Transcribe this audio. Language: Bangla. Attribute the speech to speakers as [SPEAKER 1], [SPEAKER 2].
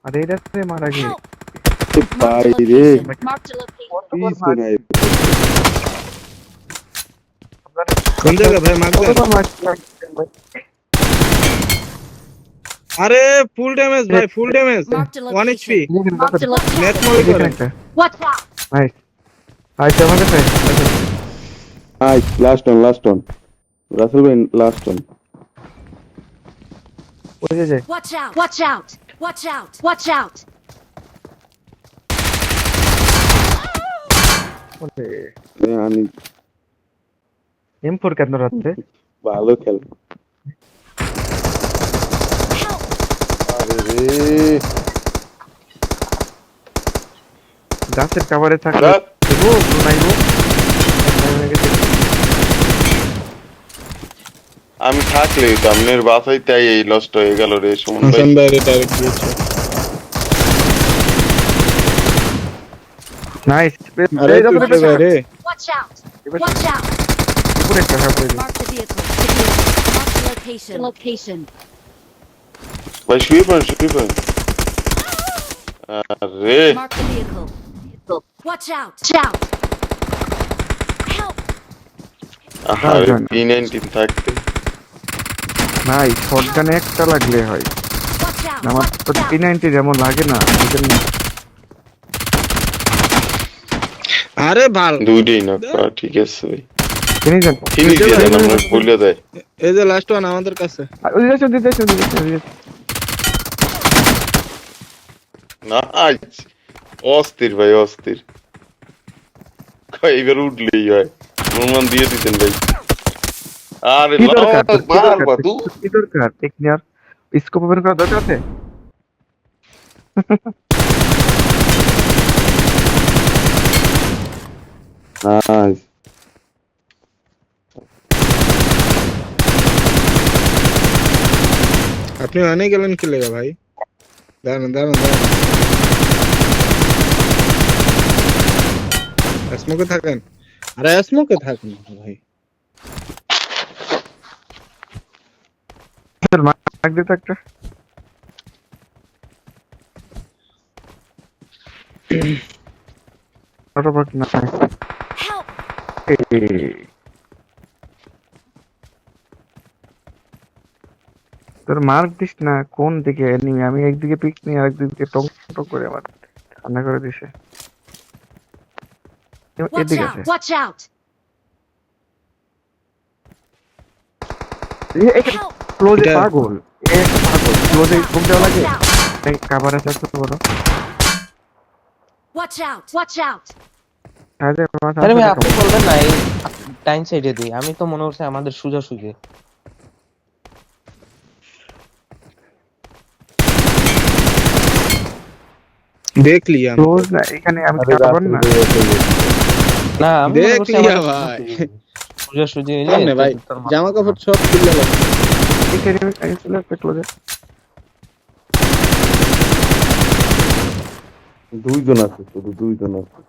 [SPEAKER 1] আরে এটা রে মারা গে
[SPEAKER 2] Help!
[SPEAKER 3] ভাই
[SPEAKER 2] Marked a
[SPEAKER 3] রে
[SPEAKER 2] location. Marked a location.
[SPEAKER 3] কিছু নাই
[SPEAKER 4] কোন জায়গা ভাই মার্ক দেন আরে ফুল ড্যামেজ ভাই full damage
[SPEAKER 2] Marked a
[SPEAKER 4] 1 HP
[SPEAKER 2] location. Marked a
[SPEAKER 4] net
[SPEAKER 2] location.
[SPEAKER 4] মলি করেন
[SPEAKER 2] Watch out!
[SPEAKER 1] নাইস আইছে আমার কাছে
[SPEAKER 3] নাইস লাস্ট অন রাসেল ভাই লাস্ট অন
[SPEAKER 1] ওই যে
[SPEAKER 2] Watch out! Watch out! Watch out! Watch out!
[SPEAKER 1] ওরে
[SPEAKER 3] আমি
[SPEAKER 1] M4 কেন রাতে
[SPEAKER 3] ভালো খেল
[SPEAKER 2] Help!
[SPEAKER 3] আরে রে
[SPEAKER 1] গাছের কভারে থাকলে দেবো নাইবো
[SPEAKER 5] আমি থাকলে তো আপনার বাসায় তাই এই লস্ট হয়ে গেল রে সুমন ভাই
[SPEAKER 4] হাসান ভাই ডাইরেক্ট দিয়েছে
[SPEAKER 1] নাইস
[SPEAKER 4] আরে তুই ভাই রে
[SPEAKER 2] Watch out! Watch out!
[SPEAKER 1] উপরে একটা হবে
[SPEAKER 2] Marked a vehicle. Marked a location. Location.
[SPEAKER 5] ভাই শুয়ে পড়েন আরে
[SPEAKER 2] Marked a vehicle. Watch out! Watch out! Help!
[SPEAKER 5] আরে P19 থাকতে
[SPEAKER 1] নাই শটগানে একটা লাগলে হয়
[SPEAKER 2] Watch out!
[SPEAKER 1] আমার তো
[SPEAKER 2] Watch out!
[SPEAKER 1] P90 যেমন লাগে না বুঝেন না
[SPEAKER 4] আরে ভালো
[SPEAKER 5] দুইটাই না ঠিক আছে ভাই
[SPEAKER 1] চিনি জান
[SPEAKER 5] ফিনিশ দিয়ে দেন আমরা বলে দেয়
[SPEAKER 4] এই যে লাস্ট ওয়ান আমাদের কাছে
[SPEAKER 1] ওই যে দিতেছে
[SPEAKER 5] নাইস অস্থির ভাই অস্থির এইবার উঠলেই হয় অনুমান দিয়ে দিতেন ভাই আরে
[SPEAKER 1] কি দরকার
[SPEAKER 5] বারবার দু
[SPEAKER 1] কি দরকার টেকনিয়ার স্কোপ ওপেন করা দরকার আছে
[SPEAKER 3] নাইস
[SPEAKER 4] আপনি অনেক গেলেন কি লেগা ভাই দাঁড়ান স্মোকে থাকেন আরে স্মোকে থাকেন ভাই
[SPEAKER 1] মার্ক দিতে একটা অটোবাক না
[SPEAKER 2] Help!
[SPEAKER 1] তোর মার্ক দিস না কোন দিকে এনিমি আমি একদিকে পিক নিয়ে আরেকদিকে টক টক করে আমার ঠান্ডা করে দিছে
[SPEAKER 2] Watch
[SPEAKER 1] এদিকে
[SPEAKER 2] out!
[SPEAKER 1] আছে
[SPEAKER 2] Watch out! Help!
[SPEAKER 1] ক্লোজে
[SPEAKER 4] এটা-
[SPEAKER 1] পাগল এ একটা পাগল ক্লোজে ঘুম দেওয়া লাগে
[SPEAKER 2] Watch out!
[SPEAKER 1] এই কাভার আছে এত বড়
[SPEAKER 2] Watch out! Watch out!
[SPEAKER 1] আরে মাথা
[SPEAKER 6] আরে ভাই আপনি বলবেন না এই টাইম সাইডে দিই আমি তো মনে করছি আমাদের সোজা সুজি
[SPEAKER 4] দেখ লিয়া
[SPEAKER 1] ক্লোজ না এখানে আমি
[SPEAKER 3] আরে
[SPEAKER 1] কাভার না
[SPEAKER 6] না আমি মনে
[SPEAKER 4] দেখ
[SPEAKER 6] করছি
[SPEAKER 4] লিয়া
[SPEAKER 6] আমাদের
[SPEAKER 4] ভাই
[SPEAKER 6] সোজা সুজি
[SPEAKER 4] কেমনে ভাই জামা কাপড় সব খুলে লাগবে
[SPEAKER 1] এখানে আমি চলে আসছে ক্লোজে
[SPEAKER 3] দুইজন আছে শুধু দুইজন আছে